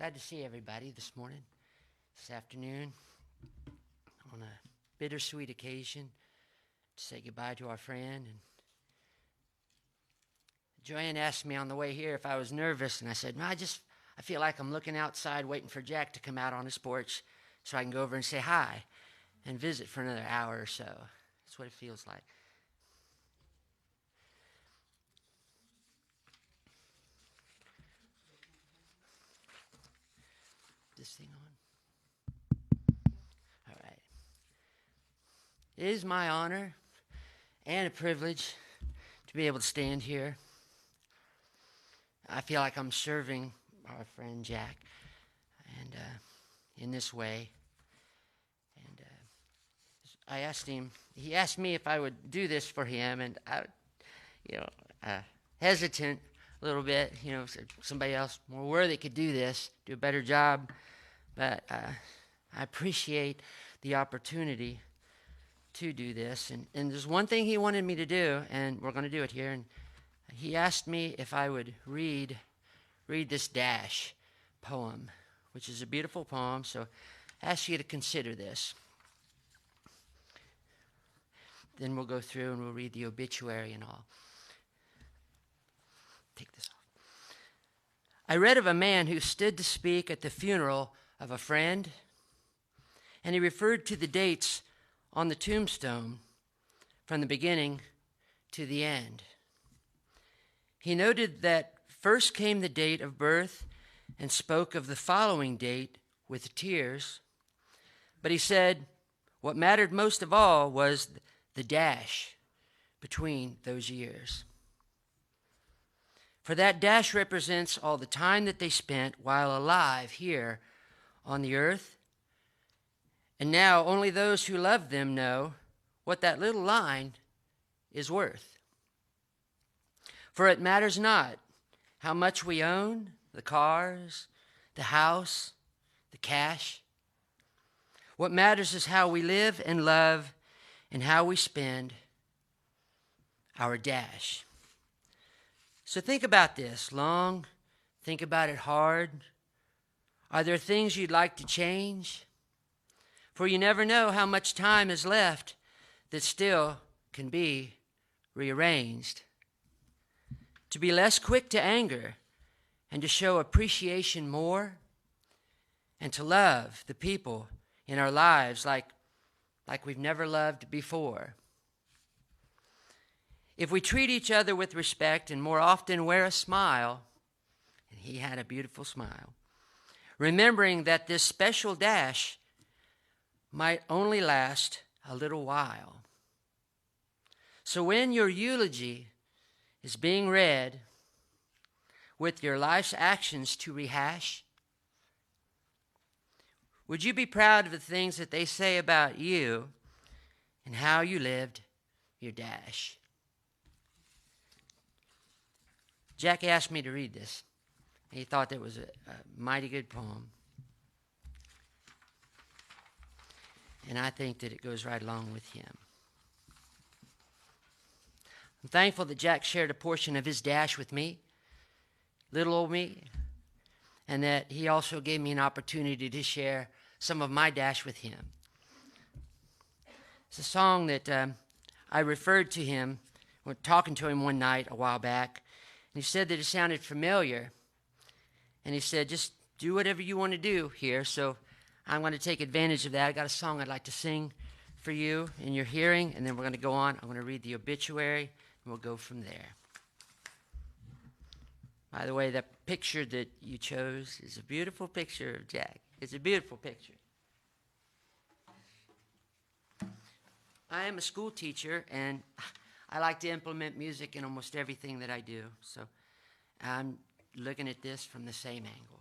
Glad to see everybody this morning, this afternoon, on a bittersweet occasion to say goodbye to our friend. And Joanne asked me on the way here if I was nervous, and I said, no, I feel like I'm looking outside waiting for Jack to come out on his porch so I can go over and say hi and visit for another hour or so. That's what it feels like. This thing on? All right. It is my honor and a privilege to be able to stand here. I feel like I'm serving our friend Jack, and in this way. And I asked him. He asked me if I would do this for him, and I, hesitant a little bit. Somebody else more worthy could do this, do a better job. But I appreciate the opportunity to do this. And there's one thing he wanted me to do, and we're going to do it here. And he asked me if I would read this Dash poem, which is a beautiful poem. So I ask you to consider this. Then we'll go through and we'll read the obituary and all. Take this off. I read of a man who stood to speak at the funeral of a friend, and he referred to the dates on the tombstone from the beginning to the end. He noted that first came the date of birth and spoke of the following date with tears. But he said what mattered most of all was the dash between those years. For that dash represents all the time that they spent while alive here on the earth. And now only those who love them know what that little line is worth. For it matters not how much we own, the cars, the house, the cash. What matters is how we live and love and how we spend our dash. So think about this long, think about it hard. Are there things you'd like to change? For you never know how much time is left that still can be rearranged. To be less quick to anger and to show appreciation more, and to love the people in our lives like we've never loved before. If we treat each other with respect and more often wear a smile, and he had a beautiful smile, remembering that this special dash might only last a little while. So when your eulogy is being read with your life's actions to rehash, would you be proud of the things that they say about you and how you lived your dash? Jack asked me to read this. He thought that was a mighty good poem. And I think that it goes right along with him. I'm thankful that Jack shared a portion of his dash with me, little old me, and that he also gave me an opportunity to share some of my dash with him. It's a song that I referred to him when talking to him one night a while back, and he said that it sounded familiar, and he said, just do whatever you want to do here, so I'm going to take advantage of that. I got a song I'd like to sing for you in your hearing, and then we're going to go on. I'm going to read the obituary, and we'll go from there. By the way, that picture that you chose is a beautiful picture of Jack. It's a beautiful picture. I am a school teacher, and I like to implement music in almost everything that I do. So I'm looking at this from the same angle.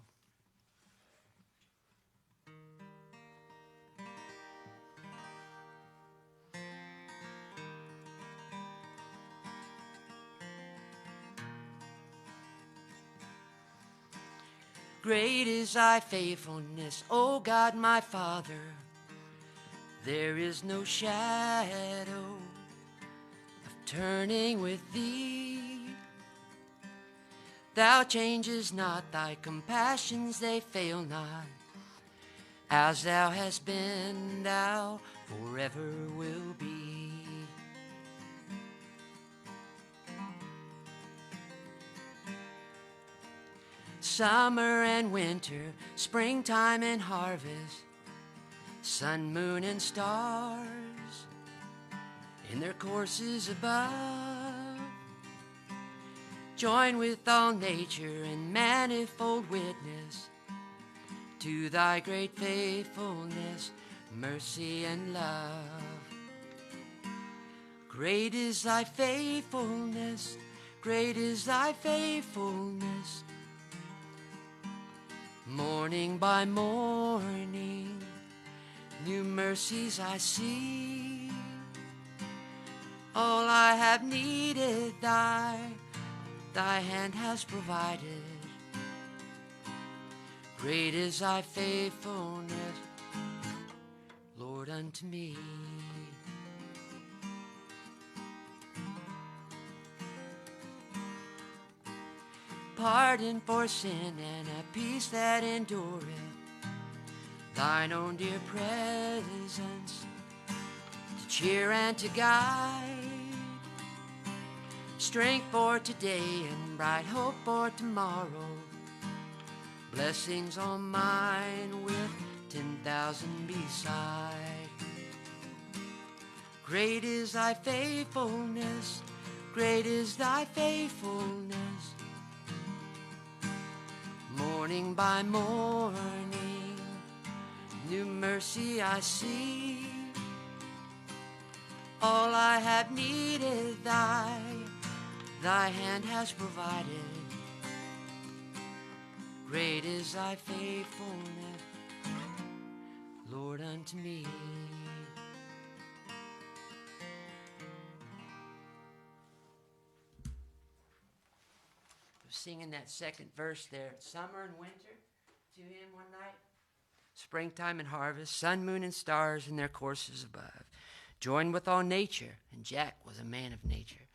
Great is thy faithfulness, O God my Father. There is no shadow of turning with thee. Thou changes not, thy compassions they fail not. As thou hast been, thou forever will be. Summer and winter, springtime and harvest, sun, moon, and stars in their courses above, join with all nature in manifold witness to thy great faithfulness, mercy, and love. Great is thy faithfulness, great is thy faithfulness. Morning by morning, new mercies I see. All I have needed, thy hand has provided. Great is thy faithfulness, Lord, unto me. Pardon for sin and a peace that endureth, thine own dear presence to cheer and to guide, strength for today and bright hope for tomorrow, blessings all mine with 10,000 beside. Great is thy faithfulness, great is thy faithfulness. Morning by morning, new mercy I see. All I have needed, thy hand has provided. Great is thy faithfulness, Lord, unto me. Singing that second verse there, summer and winter to him one night, springtime and harvest, sun, moon, and stars in their courses above, join with all nature. And Jack was a man of nature.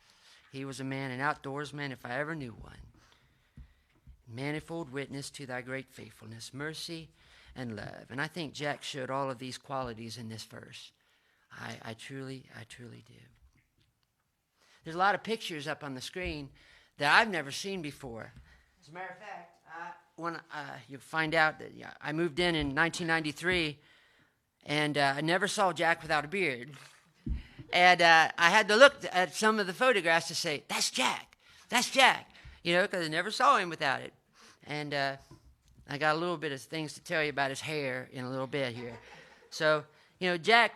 He was a man, an outdoorsman, if I ever knew one. Manifold witness to thy great faithfulness, mercy, and love. And I think Jack showed all of these qualities in this verse. I truly do. There's a lot of pictures up on the screen that I've never seen before. As a matter of fact, when you find out that I moved in 1993, and I never saw Jack without a beard. And I had to look at some of the photographs to say, that's Jack, because I never saw him without it. And I got a little bit of things to tell you about his hair in a little bit here. So, Jack,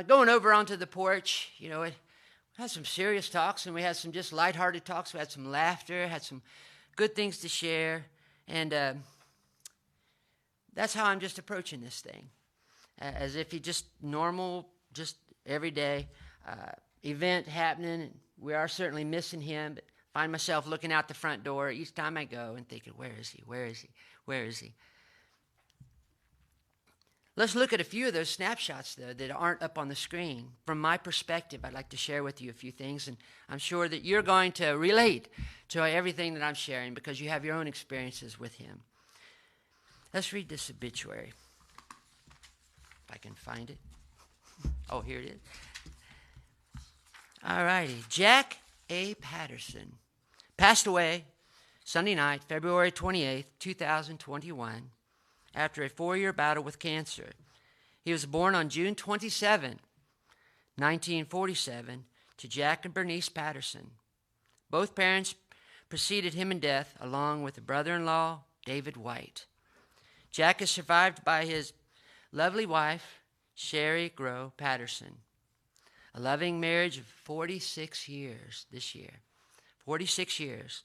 going over onto the porch, it had some serious talks, and we had some just lighthearted talks. We had some laughter, had some good things to share, and that's how I'm just approaching this thing, as if he just normal, just everyday event happening. And we are certainly missing him, but find myself looking out the front door each time I go and thinking, where is he? Where is he? Where is he? Let's look at a few of those snapshots, though, that aren't up on the screen. From my perspective, I'd like to share with you a few things, and I'm sure that you're going to relate to everything that I'm sharing because you have your own experiences with him. Let's read this obituary, if I can find it. Oh, here it is. All righty. Jack A. Patterson passed away Sunday night, February 28th, 2021. After a 4-year battle with cancer. He was born on June 27, 1947, to Jack and Bernice Patterson. Both parents preceded him in death, along with a brother-in-law, David White. Jack is survived by his lovely wife, Sherry Grow Patterson. A loving marriage of 46 years this year. 46 years.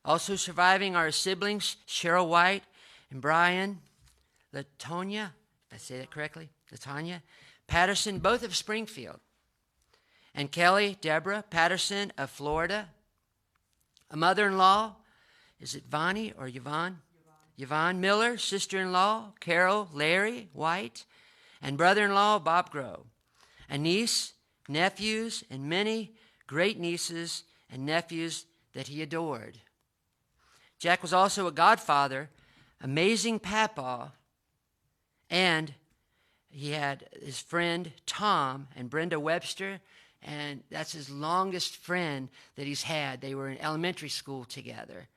Also surviving are his siblings, Cheryl White and Brian Latonia, if I say that correctly, Latonia Patterson, both of Springfield, and Kelly Deborah Patterson of Florida. A mother-in-law, is it Vonnie or Yvonne? Yvonne Miller, sister-in-law, Carol Larry White, and brother-in-law, Bob Grow. A niece, nephews, and many great nieces and nephews that he adored. Jack was also a godfather, amazing papa, and he had his friend Tom and Brenda Webster, and that's his longest friend that he's had. They were in elementary school together.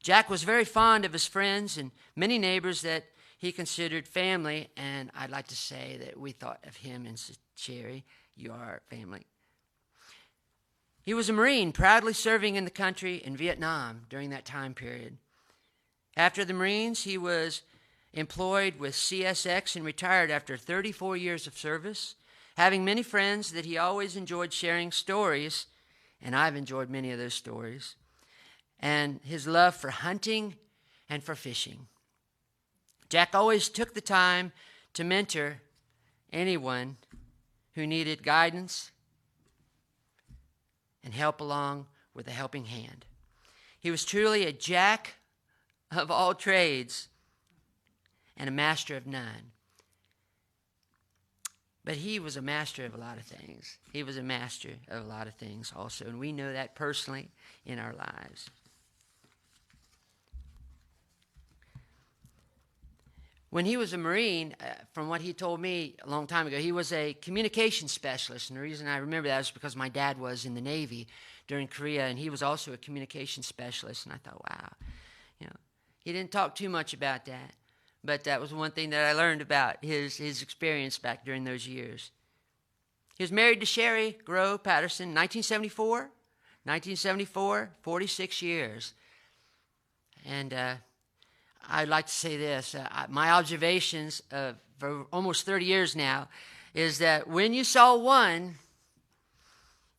Jack was very fond of his friends and many neighbors that he considered family, and I'd like to say that we thought of him and Cherry, you are our family. He was a Marine, proudly serving in the country in Vietnam during that time period. After the Marines, he was employed with CSX and retired after 34 years of service, having many friends that he always enjoyed sharing stories, and I've enjoyed many of those stories, and his love for hunting and for fishing. Jack always took the time to mentor anyone who needed guidance and help along with a helping hand. He was truly a jack of all trades and a master of none. But he was a master of a lot of things. He was a master of a lot of things also, and we know that personally in our lives. When he was a Marine, from what he told me a long time ago, he was a communication specialist. And the reason I remember that is because my dad was in the Navy during Korea, and he was also a communication specialist. And I thought, wow, he didn't talk too much about that. But that was one thing that I learned about his experience back during those years. He was married to Sherry Grow Patterson in 1974, 46 years. And I'd like to say this. My observations for almost 30 years now is that when you saw one,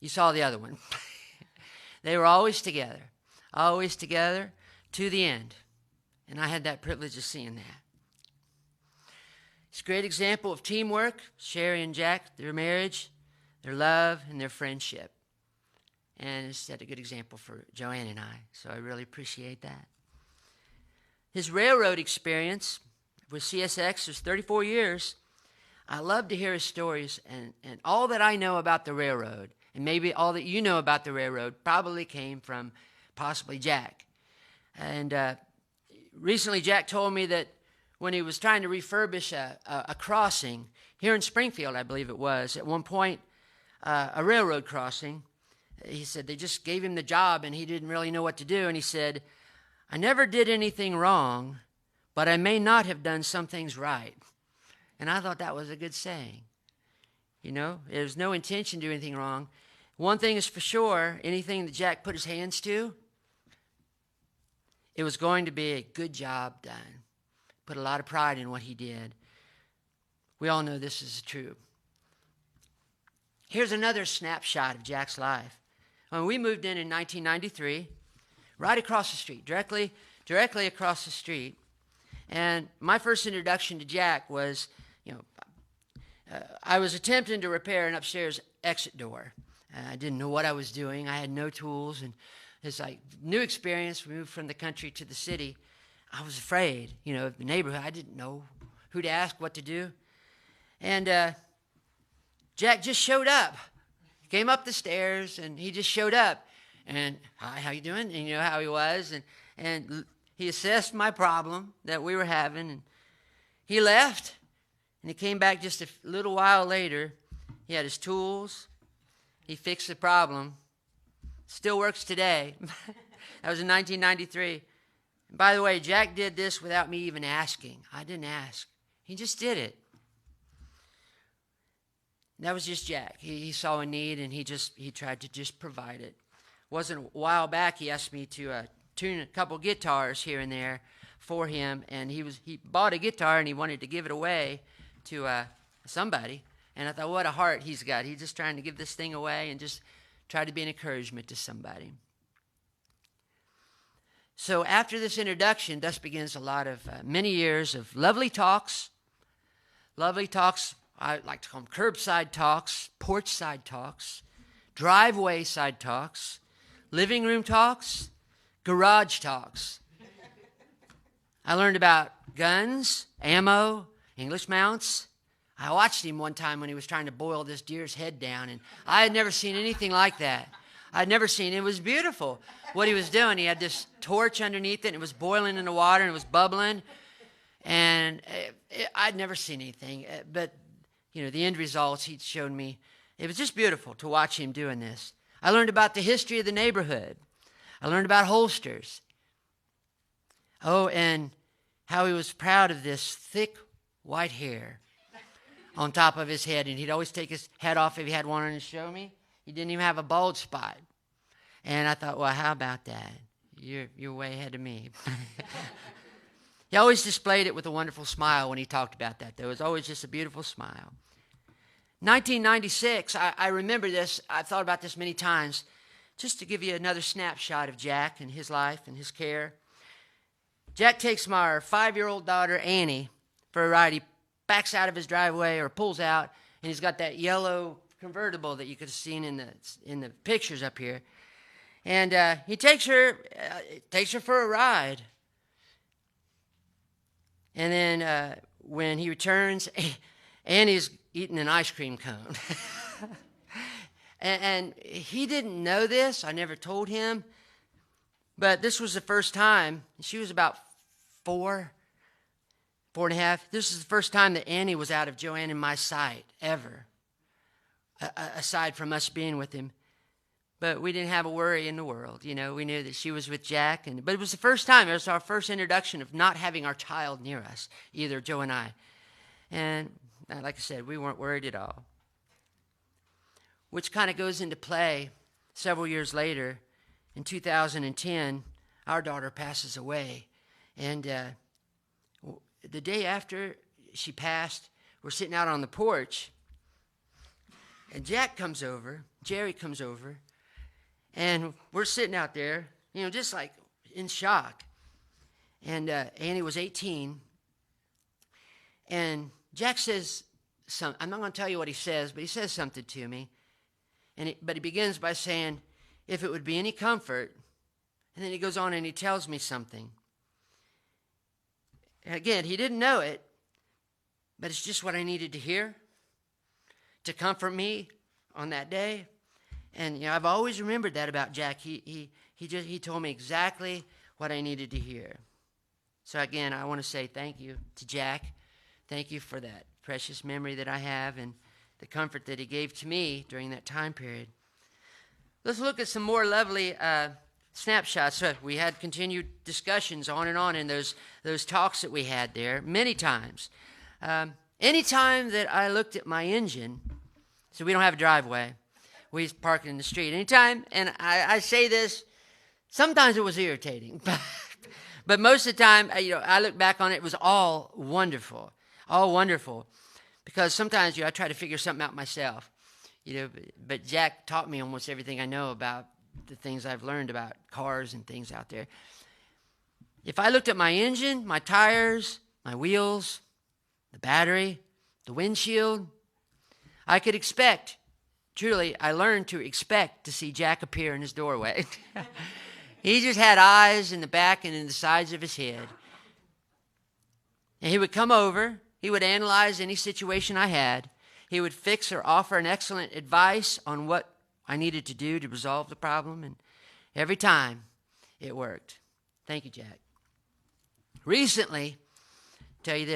you saw the other one. They were always together to the end. And I had that privilege of seeing that. It's a great example of teamwork, Sherry and Jack, their marriage, their love, and their friendship. And it's set a good example for Joanne and I, so I really appreciate that. His railroad experience with CSX was 34 years. I love to hear his stories, and all that I know about the railroad, and maybe all that you know about the railroad, probably came from possibly Jack. And recently Jack told me that when he was trying to refurbish a crossing here in Springfield, I believe it was, at one point, a railroad crossing, he said they just gave him the job and he didn't really know what to do. And he said, I never did anything wrong, but I may not have done some things right. And I thought that was a good saying. There's no intention to do anything wrong. One thing is for sure, anything that Jack put his hands to, it was going to be a good job done. Put a lot of pride in what he did. We all know this is true. Here's another snapshot of Jack's life. When we moved in 1993, right across the street, directly across the street, and my first introduction to Jack was, I was attempting to repair an upstairs exit door. I didn't know what I was doing. I had no tools, and it's like new experience. We moved from the country to the city. I was afraid, of the neighborhood. I didn't know who to ask, what to do. And Jack just showed up. He came up the stairs, and he just showed up. And, hi, how you doing? And you know how he was. And he assessed my problem that we were having. And he left, and he came back just a little while later. He had his tools. He fixed the problem. Still works today. That was in 1993. By the way, Jack did this without me even asking. I didn't ask. He just did it. That was just Jack. He saw a need, and he tried to just provide it. Wasn't a while back he asked me to tune a couple guitars here and there for him, and he bought a guitar and he wanted to give it away to somebody. And I thought, what a heart he's got. He's just trying to give this thing away and just try to be an encouragement to somebody. So after this introduction, thus begins a lot of many years of lovely talks. I like to call them curbside talks, porch side talks, driveway side talks, living room talks, garage talks. I learned about guns, ammo, English mounts. I watched him one time when he was trying to boil this deer's head down, and I had never seen anything like that. I'd never seen it. It was beautiful what he was doing. He had this torch underneath it, and it was boiling in the water, and it was bubbling. And I'd never seen anything. But, the end results he showed me, it was just beautiful to watch him doing this. I learned about the history of the neighborhood. I learned about holsters. Oh, and how he was proud of this thick white hair on top of his head. And he'd always take his hat off if he had one on to show me. He didn't even have a bald spot. And I thought, well, how about that? You're way ahead of me. He always displayed it with a wonderful smile when he talked about that. There was always just a beautiful smile. 1996, I remember this. I've thought about this many times. Just to give you another snapshot of Jack and his life and his care. Jack takes my 5-year-old daughter, Annie, for a ride. He backs out of his driveway or pulls out, and he's got that yellow convertible that you could have seen in the pictures up here. And he takes her for a ride. And then when he returns, Annie's eating an ice cream cone. and he didn't know this. I never told him. But this was the first time. She was about 4 and a half. This is the first time that Annie was out of Joanne and my sight, ever. Aside from us being with him. But we didn't have a worry in the world. We knew that she was with Jack. But it was the first time. It was our first introduction of not having our child near us, either Joe and I. And like I said, we weren't worried at all. Which kind of goes into play several years later. In 2010, our daughter passes away. And the day after she passed, we're sitting out on the porch. And Jerry comes over. And we're sitting out there, just like in shock. And Annie was 18. And Jack says something. I'm not going to tell you what he says, but he says something to me. But he begins by saying, if it would be any comfort. And then he goes on and he tells me something. And again, he didn't know it, but it's just what I needed to hear to comfort me on that day. And I've always remembered that about Jack. He told me exactly what I needed to hear. So again, I want to say thank you to Jack. Thank you for that precious memory that I have and the comfort that he gave to me during that time period. Let's look at some more lovely snapshots. So we had continued discussions on and on in those talks that we had there many times. Anytime that I looked at my engine, so we don't have a driveway. We park in the street. Anytime, and I say this, sometimes it was irritating. But most of the time, I look back on it, it was all wonderful. All wonderful. Because sometimes, I try to figure something out myself. But Jack taught me almost everything I know about the things I've learned about cars and things out there. If I looked at my engine, my tires, my wheels, the battery, the windshield, I could expect, truly, I learned to expect to see Jack appear in his doorway. He just had eyes in the back and in the sides of his head. And he would come over. He would analyze any situation I had. He would fix or offer an excellent advice on what I needed to do to resolve the problem. And every time, it worked. Thank you, Jack. Recently, he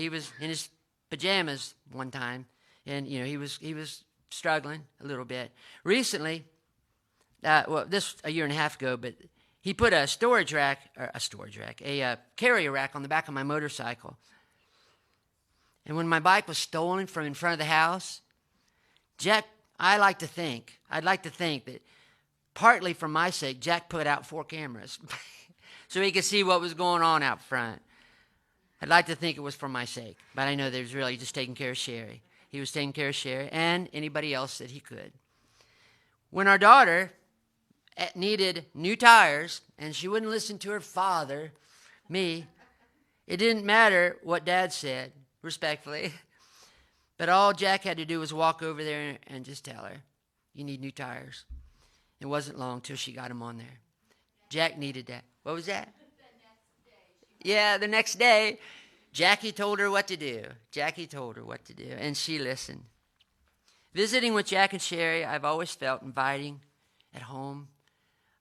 was in his pajamas one time. And, he was struggling a little bit. Recently, this a year and a half ago, but he put a carrier rack on the back of my motorcycle. And when my bike was stolen from in front of the house, I'd like to think that partly for my sake, Jack put out 4 cameras so he could see what was going on out front. I'd like to think it was for my sake, but I know that he was really just taking care of Sherry. He was taking care of Sherry and anybody else that he could. When our daughter needed new tires and she wouldn't listen to her father, me, it didn't matter what Dad said, respectfully. But all Jack had to do was walk over there and just tell her, you need new tires. It wasn't long till she got them on there. Jack needed that. What was that? The next day, Jackie told her what to do. And she listened. Visiting with Jack and Sherry, I've always felt inviting at home.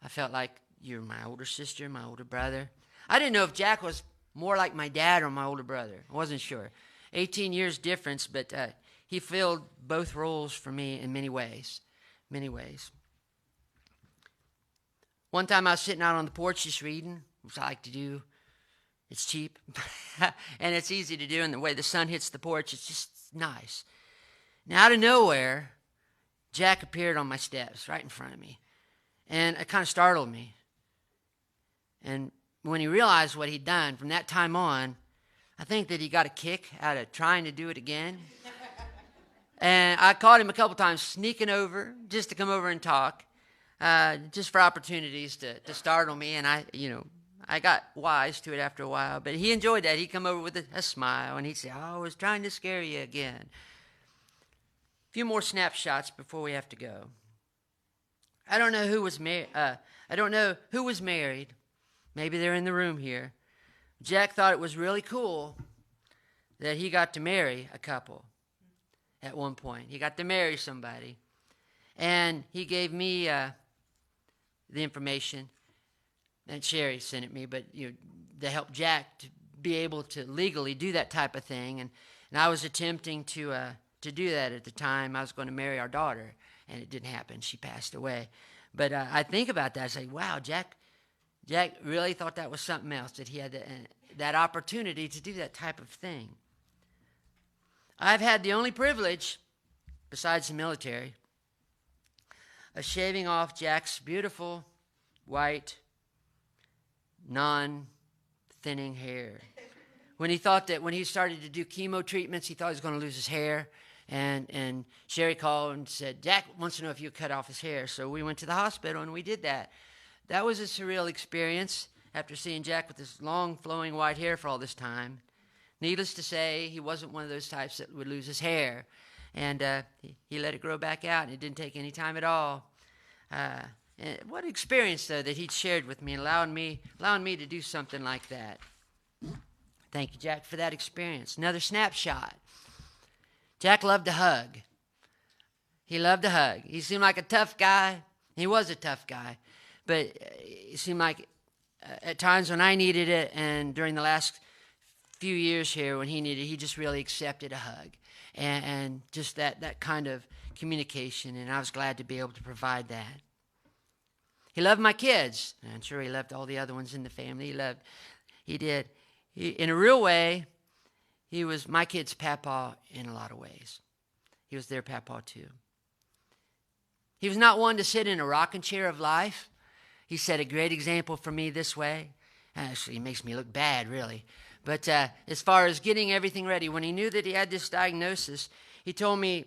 I felt like you're my older sister, my older brother. I didn't know if Jack was more like my dad or my older brother. I wasn't sure. 18 years difference, but he filled both roles for me in many ways. Many ways. One time I was sitting out on the porch just reading, which I like to do. It's cheap, and it's easy to do, and the way the sun hits the porch, it's just nice. Now, out of nowhere, Jack appeared on my steps right in front of me, and it kind of startled me. And when he realized what he'd done, from that time on, I think that he got a kick out of trying to do it again. And I caught him a couple times sneaking over just to come over and talk, just for opportunities to startle me, and I got wise to it after a while, but he enjoyed that. He'd come over with a smile, and he'd say, "Oh, I was trying to scare you again." A few more snapshots before we have to go. I don't know who was married. Maybe they're in the room here. Jack thought it was really cool that he got to marry a couple at one point. He got to marry somebody, and he gave me the information. And Sherry sent it me, but to help Jack to be able to legally do that type of thing, and I was attempting to do that at the time. I was going to marry our daughter, and it didn't happen. She passed away. But I think about that. I say, wow, Jack really thought that was something else, that he had that opportunity to do that type of thing. I've had the only privilege, besides the military, of shaving off Jack's beautiful white non-thinning hair. When he started to do chemo treatments, he thought he was going to lose his hair. And Sherry called and said, "Jack wants to know if you cut off his hair." So we went to the hospital and we did that. That was a surreal experience after seeing Jack with his long flowing white hair for all this time. Needless to say, he wasn't one of those types that would lose his hair. And he let it grow back out, and it didn't take any time at all. And what an experience, though, that he'd shared with me and allowing me to do something like that. Thank you, Jack, for that experience. Another snapshot. Jack loved to hug. He loved to hug. He seemed like a tough guy. He was a tough guy. But it seemed like at times when I needed it, and during the last few years here when he needed it, he just really accepted a hug. And just that kind of communication, and I was glad to be able to provide that. He loved my kids. I'm sure he loved all the other ones in the family. He did. In a real way, he was my kid's papa in a lot of ways. He was their papa too. He was not one to sit in a rocking chair of life. He set a great example for me this way. Actually, he makes me look bad, really. But as far as getting everything ready, when he knew that he had this diagnosis, he told me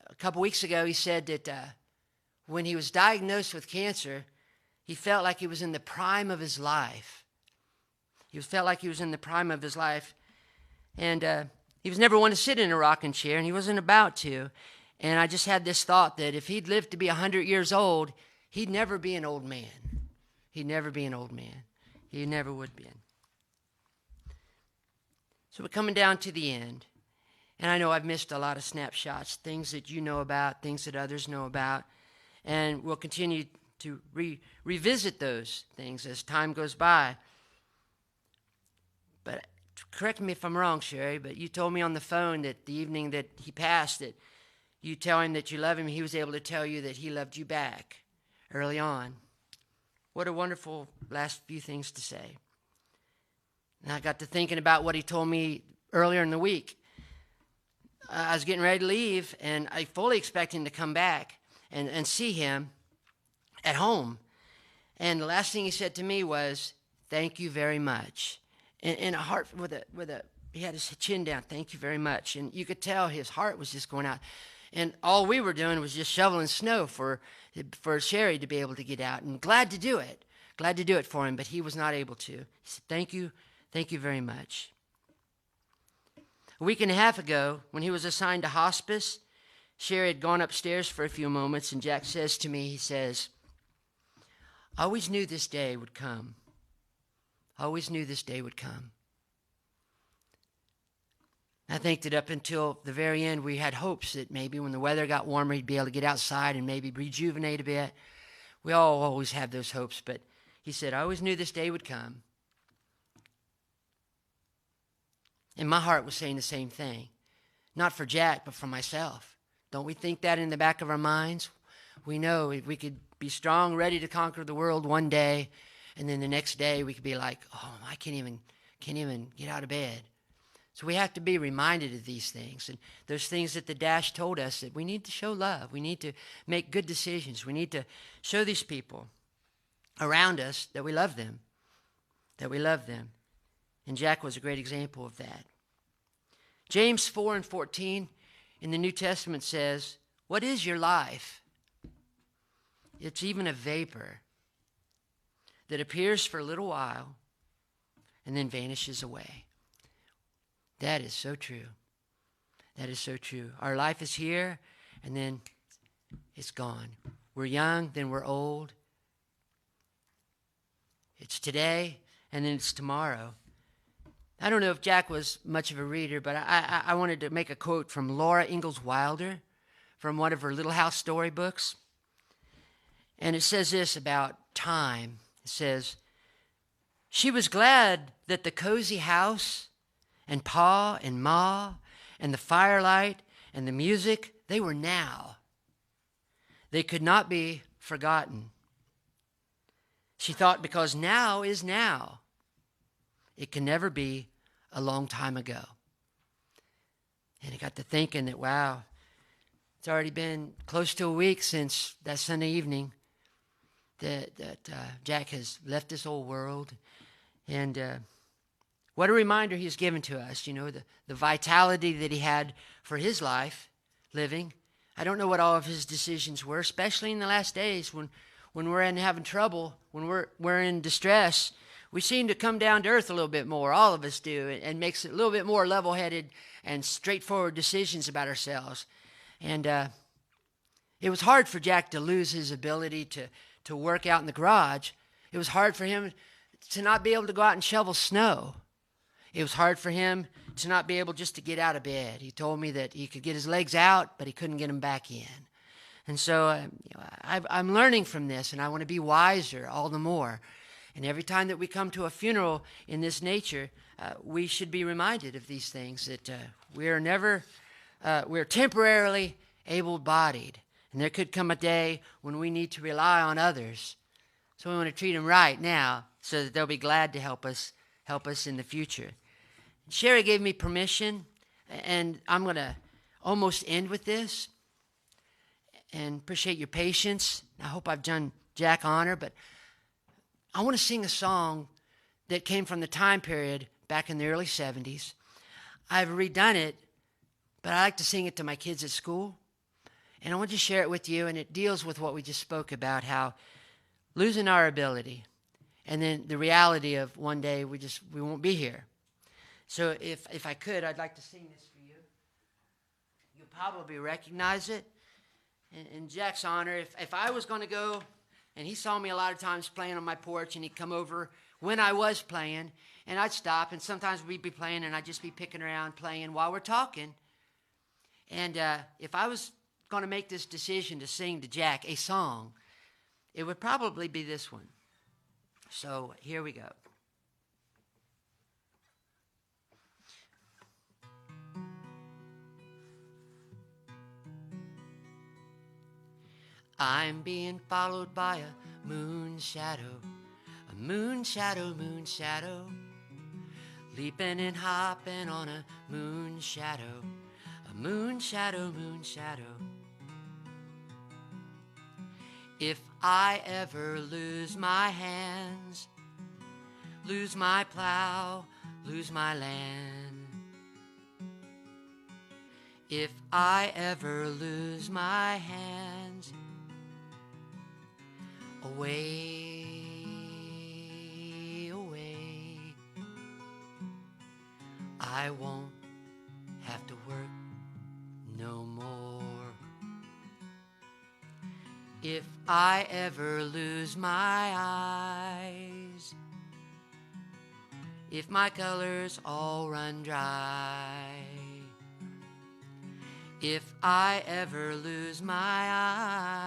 a couple weeks ago, he said that when he was diagnosed with cancer, he felt like he was in the prime of his life. He felt like he was in the prime of his life. And he was never one to sit in a rocking chair, and he wasn't about to. And I just had this thought that if he'd lived to be 100 years old, he'd never be an old man. He'd never be an old man. He never would be. So we're coming down to the end. And I know I've missed a lot of snapshots, things that you know about, things that others know about. And we'll continue to revisit those things as time goes by. But correct me if I'm wrong, Sherry, but you told me on the phone that the evening that he passed, that you tell him that you love him, he was able to tell you that he loved you back early on. What a wonderful last few things to say. And I got to thinking about what he told me earlier in the week. I was getting ready to leave, and I fully expect him to come back and see him at home. And the last thing he said to me was, "Thank you very much." In a heart he had his chin down, "Thank you very much." And you could tell his heart was just going out. And all we were doing was just shoveling snow for Sherry to be able to get out. And glad to do it for him, but he was not able to. He said, thank you very much. A week and a half ago, when he was assigned to hospice, Sherry had gone upstairs for a few moments, and Jack says to me, he says, "I always knew this day would come. I always knew this day would come." I think that up until the very end, we had hopes that maybe when the weather got warmer, he'd be able to get outside and maybe rejuvenate a bit. We all always have those hopes, but he said, I always knew this day would come. And my heart was saying the same thing. Not for Jack, but for myself. Don't we think that in the back of our minds? We know if we could be strong, ready to conquer the world one day, and then the next day we could be like, oh, I can't even get out of bed. So we have to be reminded of these things. And those things that the Dash told us, that we need to show love. We need to make good decisions. We need to show these people around us that we love them, that we love them. And Jack was a great example of that. James 4:14 in the New Testament says, what is your life? It's even a vapor that appears for a little while and then vanishes away. That is so true. That is so true. Our life is here and then it's gone. We're young, then we're old. It's today and then it's tomorrow. I don't know if Jack was much of a reader, but I wanted to make a quote from Laura Ingalls Wilder from one of her Little House storybooks. And it says this about time. It says, she was glad that the cozy house and Pa and Ma and the firelight and the music, they were now. They could not be forgotten. She thought because now is now. It can never be a long time ago. And I got to thinking that, wow, it's already been close to a week since that Sunday evening that Jack has left this old world. And what a reminder he's given to us, the vitality that he had for his life living. I don't know what all of his decisions were, especially in the last days when we're having trouble, when we're in distress. We seem to come down to earth a little bit more, all of us do, and makes it a little bit more level-headed and straightforward decisions about ourselves. And it was hard for Jack to lose his ability to work out in the garage. It was hard for him to not be able to go out and shovel snow. It was hard for him to not be able just to get out of bed. He told me that he could get his legs out, but he couldn't get them back in. And so I'm learning from this, and I want to be wiser all the more. And every time that we come to a funeral in this nature, we should be reminded of these things, that we're temporarily able-bodied. And there could come a day when we need to rely on others. So we want to treat them right now so that they'll be glad to help us in the future. Sherry gave me permission, and I'm going to almost end with this. And appreciate your patience. I hope I've done Jack honor, but I want to sing a song that came from the time period back in the early 70s. I've redone it, but I like to sing it to my kids at school. And I want to share it with you, and it deals with what we just spoke about, how losing our ability, and then the reality of one day we won't be here. So if I could, I'd like to sing this for you. You'll probably recognize it. In Jack's honor, if I was going to go, and he saw me a lot of times playing on my porch, and he'd come over when I was playing, and I'd stop, and sometimes we'd be playing, and I'd just be picking around playing while we're talking. And if I was going to make this decision to sing to Jack a song, it would probably be this one. So here we go. I'm being followed by a moon shadow, moon shadow, leaping and hopping on a moon shadow, moon shadow, moon shadow. If I ever lose my hands, lose my plow, lose my land, if I ever lose my hands, away, away, I won't have to work no more. If I ever lose my eyes, if my colors all run dry, If I ever lose my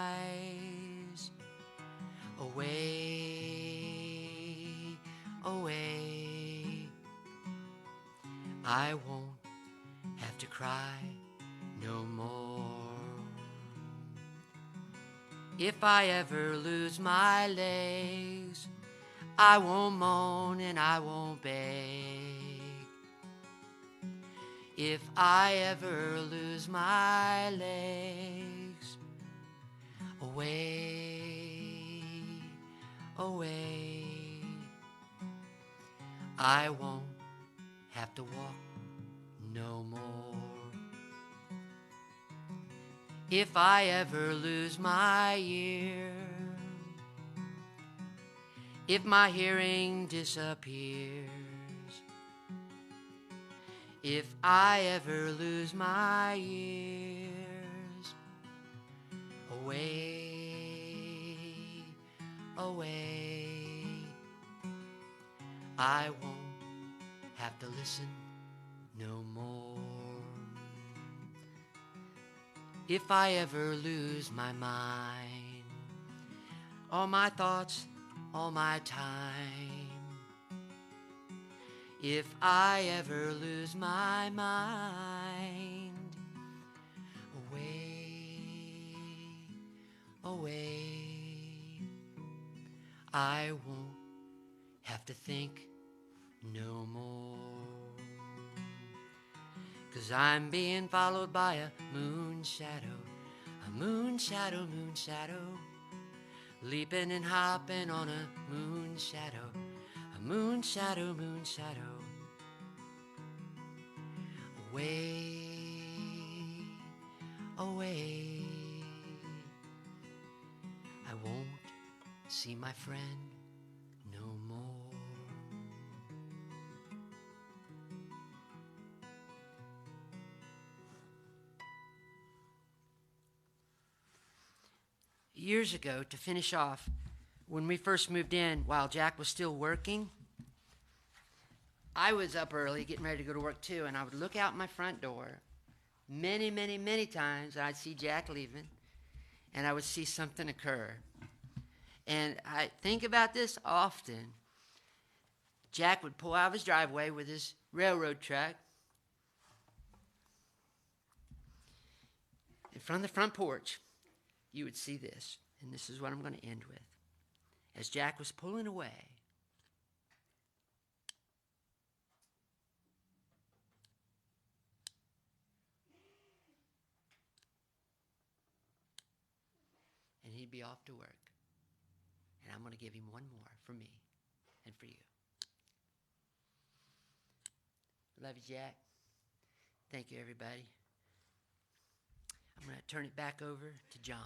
eyes, away, away, I won't have to cry no more. If I ever lose my legs, I won't moan and I won't beg. If I ever lose my legs, away, away, I won't have to walk no more. If I ever lose my ear, if my hearing disappears, if I ever lose my ears, away, away, I won't have to listen no more. If I ever lose my mind, all my thoughts, all my time, if I ever lose my mind, away, away, I won't have to think no more. 'Cause I'm being followed by a moon shadow, moon shadow, leaping and hopping on a moon shadow, moon shadow, away, away, I won't see my friend no more. Years ago, to finish off, when we first moved in, while Jack was still working, I was up early getting ready to go to work too, and I would look out my front door many, many, many times, and I'd see Jack leaving, and I would see something occur. And I think about this often. Jack would pull out of his driveway with his railroad truck in front of the front porch. You would see this, and this is what I'm going to end with. As Jack was pulling away, and he'd be off to work. And I'm going to give him one more for me and for you. Love you, Jack. Thank you, everybody. I'm going to turn it back over to John.